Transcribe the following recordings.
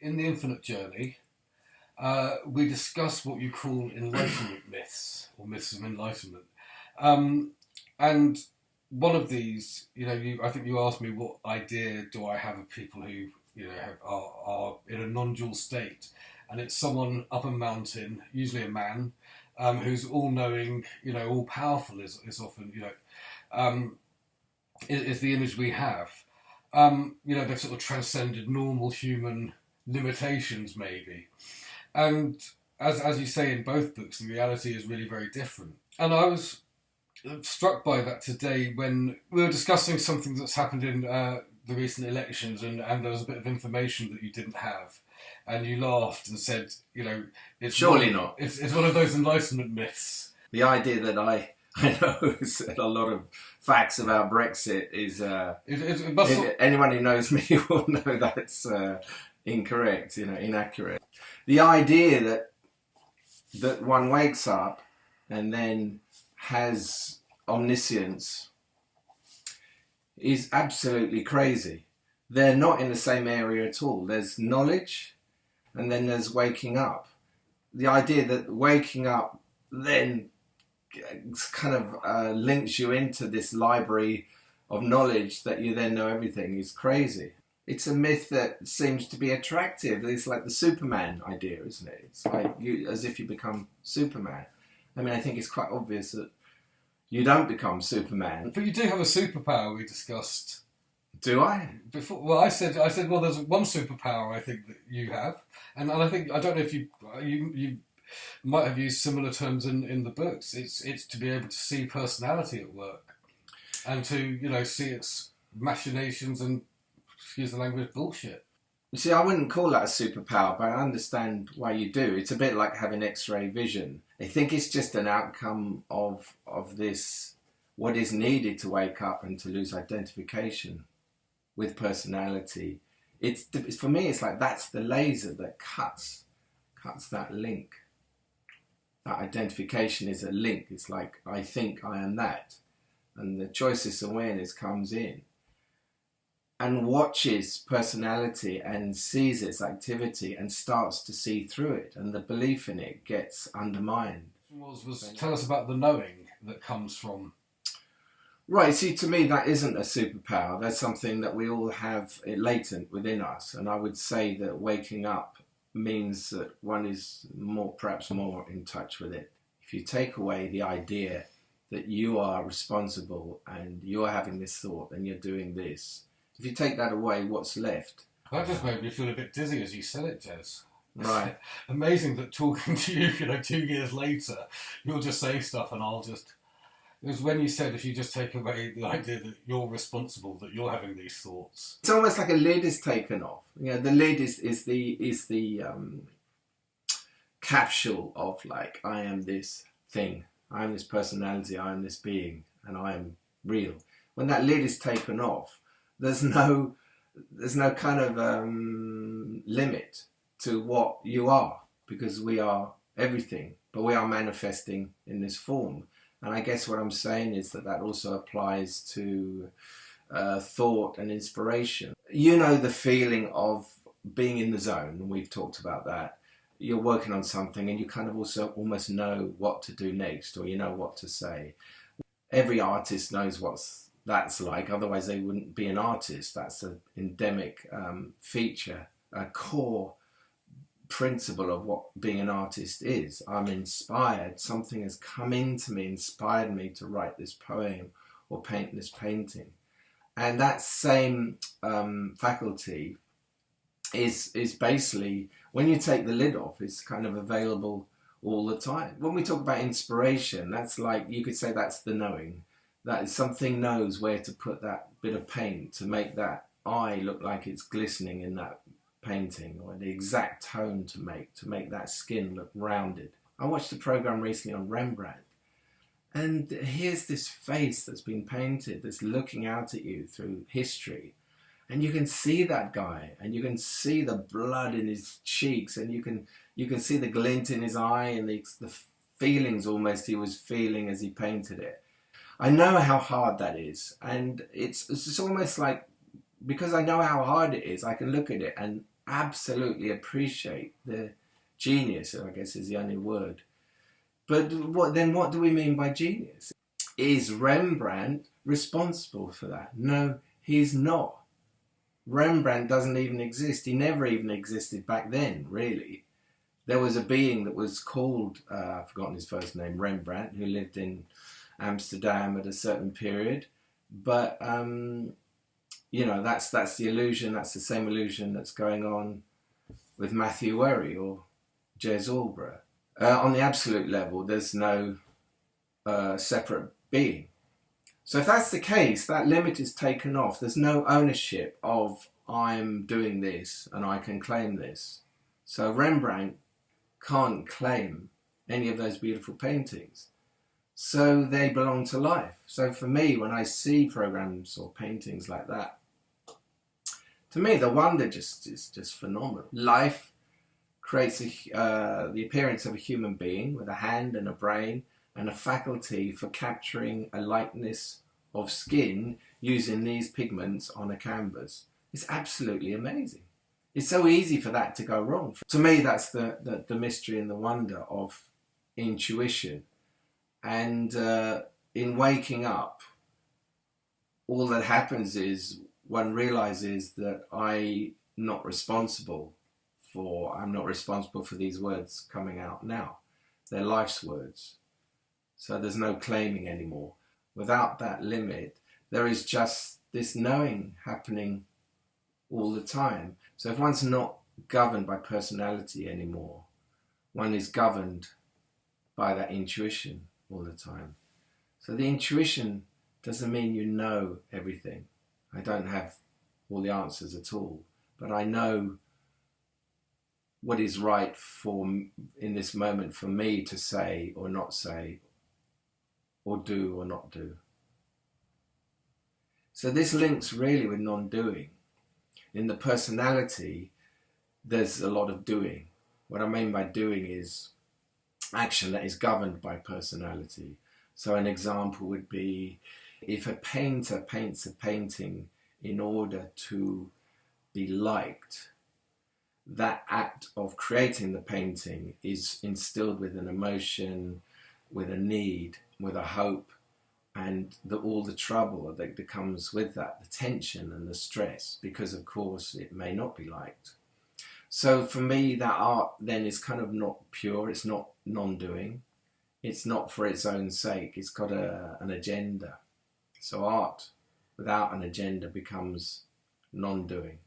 in the Infinite Journey, we discuss what you call enlightenment myths, or myths of enlightenment. And one of these, I think you asked me what idea do I have of people who, are in a non-dual state. And it's someone up a mountain, usually a man, who's all-knowing, all-powerful is often, is the image we have. They've sort of transcended normal human limitations, maybe. And as you say in both books, the reality is really very different. And I was struck by that today when we were discussing something that's happened in the recent elections, and there was a bit of information that you didn't have. And you laughed and said, it's surely not. It's one of those enlightenment myths. The idea that I know said a lot of facts about Brexit is... anyone who knows me will know that's incorrect, inaccurate. The idea that one wakes up and then has omniscience is absolutely crazy. They're not in the same area at all. There's knowledge and then there's waking up. The idea that waking up then kind of links you into this library of knowledge that you then know everything is crazy. It's a myth that seems to be attractive. It's like the Superman idea, isn't it? It's like as if you become Superman. I mean, I think it's quite obvious that you don't become Superman. But you do have a superpower we discussed. Do I? Before, well, I said, well, there's one superpower I think that you have, and I don't know if you might have used similar terms in the books. It's to be able to see personality at work, and to see its machinations and, excuse the language, bullshit. You see, I wouldn't call that a superpower, but I understand why you do. It's a bit like having X-ray vision. I think it's just an outcome of this, what is needed to wake up and to lose identification with personality. For me, it's like that's the laser that cuts that link. That identification is a link. It's like, I think I am that. And the choiceless awareness comes in and watches personality and sees its activity and starts to see through it, and the belief in it gets undermined. Tell us about the knowing that comes from... Right, see, to me that isn't a superpower. That's something that we all have latent within us, and I would say that waking up means that one is perhaps more in touch with it. If you take away the idea that you are responsible and you're having this thought and you're doing this, if you take that away, what's left? That just made me feel a bit dizzy as you said it, Jez. Right. Amazing that talking to you, 2 years later, you'll just say stuff and I'll just... It was when you said if you just take away the idea that you're responsible, that you're having these thoughts. It's almost like a lid is taken off. The lid is the capsule of like, I am this thing, I am this personality, I am this being, and I am real. When that lid is taken off, there's no kind of limit to what you are, because we are everything, but we are manifesting in this form. And I guess what I'm saying is that also applies to thought and inspiration. The feeling of being in the zone, and we've talked about that. You're working on something and you kind of also almost know what to do next, or you know what to say. Every artist knows what that's like, otherwise they wouldn't be an artist. That's an endemic feature, a core principle of what being an artist is. I'm inspired. Something has come into me, inspired me to write this poem or paint this painting. And that same faculty is basically, when you take the lid off, it's kind of available all the time. When we talk about inspiration, that's like, you could say that's the knowing. That is, something knows where to put that bit of paint to make that eye look like it's glistening in that painting, or the exact tone to make that skin look rounded. I watched a program recently on Rembrandt, and here's this face that's been painted that's looking out at you through history, and you can see that guy, and you can see the blood in his cheeks, and you can see the glint in his eye, and the feelings almost he was feeling as he painted it. I know how hard that is, and it's almost like, because I know how hard it is, I can look at it and absolutely appreciate the genius, I guess is the only word. But what do we mean by genius? Is Rembrandt responsible for that? No, he's not. Rembrandt doesn't even exist. He never even existed back then, really. There was a being that was called, I've forgotten his first name, Rembrandt, who lived in Amsterdam at a certain period. But, that's the illusion. That's the same illusion that's going on with Matthew Worry or Jez Alborough. On the absolute level, there's no separate being. So if that's the case, that limit is taken off. There's no ownership of I'm doing this and I can claim this. So Rembrandt can't claim any of those beautiful paintings. So they belong to life. So for me, when I see programs or paintings like that, to me, the wonder is just phenomenal. Life creates the appearance of a human being with a hand and a brain and a faculty for capturing a likeness of skin using these pigments on a canvas. It's absolutely amazing. It's so easy for that to go wrong. To me, that's the mystery and the wonder of intuition. And in waking up, all that happens is one realizes that I'm not responsible for these words coming out now. They're life's words. So there's no claiming anymore. Without that limit, there is just this knowing happening all the time. So if one's not governed by personality anymore, one is governed by that intuition all the time. So the intuition doesn't mean you know everything. I don't have all the answers at all, but I know what is right in this moment for me to say or not say, or do or not do. So this links really with non-doing. In the personality, there's a lot of doing. What I mean by doing is action that is governed by personality. So an example would be if a painter paints a painting in order to be liked, that act of creating the painting is instilled with an emotion, with a need, with a hope, and all the trouble that comes with that, the tension and the stress, because of course it may not be liked. So for me, that art then is kind of not pure, it's not non-doing, it's not for its own sake, it's got an agenda. So art without an agenda becomes non-doing.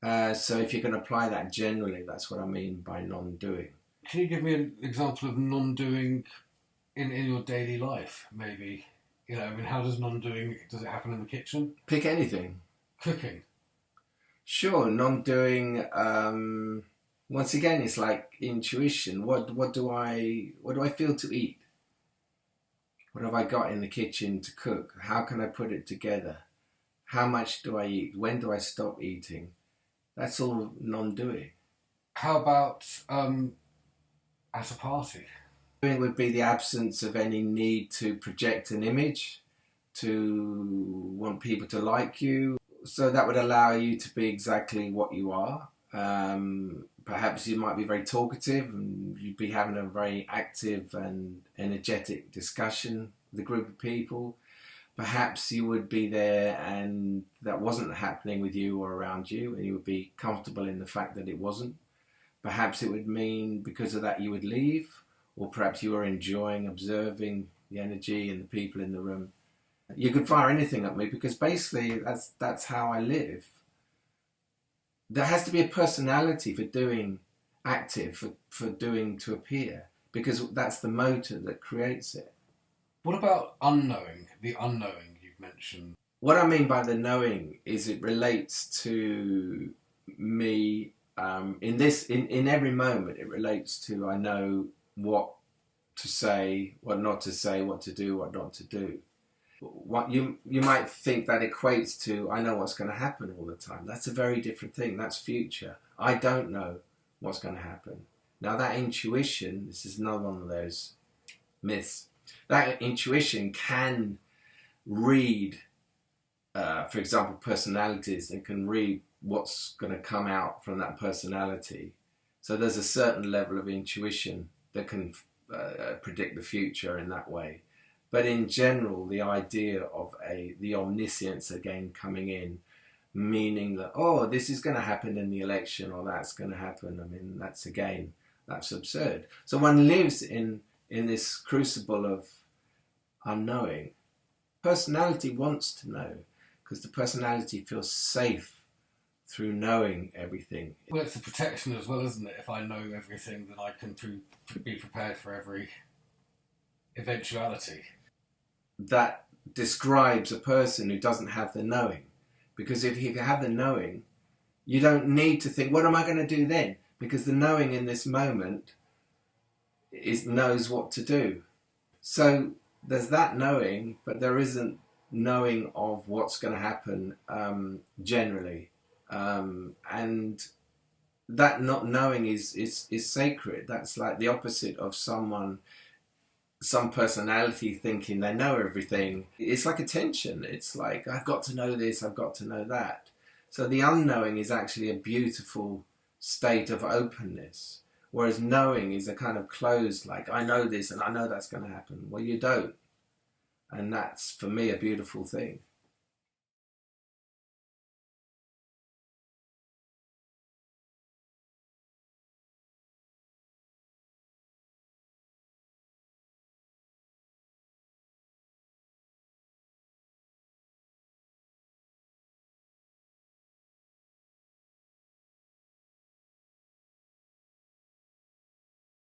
So if you can apply that generally, that's what I mean by non-doing. Can you give me an example of non-doing in your daily life, maybe? How does non-doing, does it happen in the kitchen? Pick anything. Cooking. Sure, non-doing, once again, it's like intuition. What do I feel to eat? What have I got in the kitchen to cook? How can I put it together? How much do I eat? When do I stop eating? That's all non-doing. How about at a party? Doing would be the absence of any need to project an image, to want people to like you. So that would allow you to be exactly what you are. Perhaps you might be very talkative and you'd be having a very active and energetic discussion with a group of people. Perhaps you would be there and that wasn't happening with you or around you, and you would be comfortable in the fact that it wasn't. Perhaps it would mean because of that you would leave, or perhaps you were enjoying observing the energy and the people in the room. You could fire anything at me because basically that's how I live. There has to be a personality for doing active, for doing to appear, because that's the motor that creates it. What about unknowing, the unknowing you've mentioned? What I mean by the knowing is it relates to me in every moment. It relates to I know what to say, what not to say, what to do, what not to do. What you might think that equates to I know what's going to happen all the time. That's a very different thing. That's future. I don't know what's going to happen. Now that intuition, this is another one of those myths. That intuition can read, for example, personalities. It can read what's going to come out from that personality. So there's a certain level of intuition that can predict the future in that way. But in general, the idea of the omniscience again coming in, meaning that, oh, this is going to happen in the election, or that's going to happen, I mean, that's absurd. So one lives in this crucible of unknowing. Personality wants to know, because the personality feels safe through knowing everything. Well, it's a protection as well, isn't it? If I know everything, then I can be prepared for every eventuality. That describes a person who doesn't have the knowing. Because if you have the knowing, you don't need to think, what am I going to do then? Because the knowing in this moment knows what to do. So there's that knowing, but there isn't knowing of what's going to happen generally. And that not knowing is sacred. That's like the opposite of some personality thinking they know everything. It's like a tension. It's like, I've got to know this, I've got to know that. So the unknowing is actually a beautiful state of openness, whereas knowing is a kind of closed, like, I know this and I know that's going to happen. Well, you don't. And that's, for me, a beautiful thing.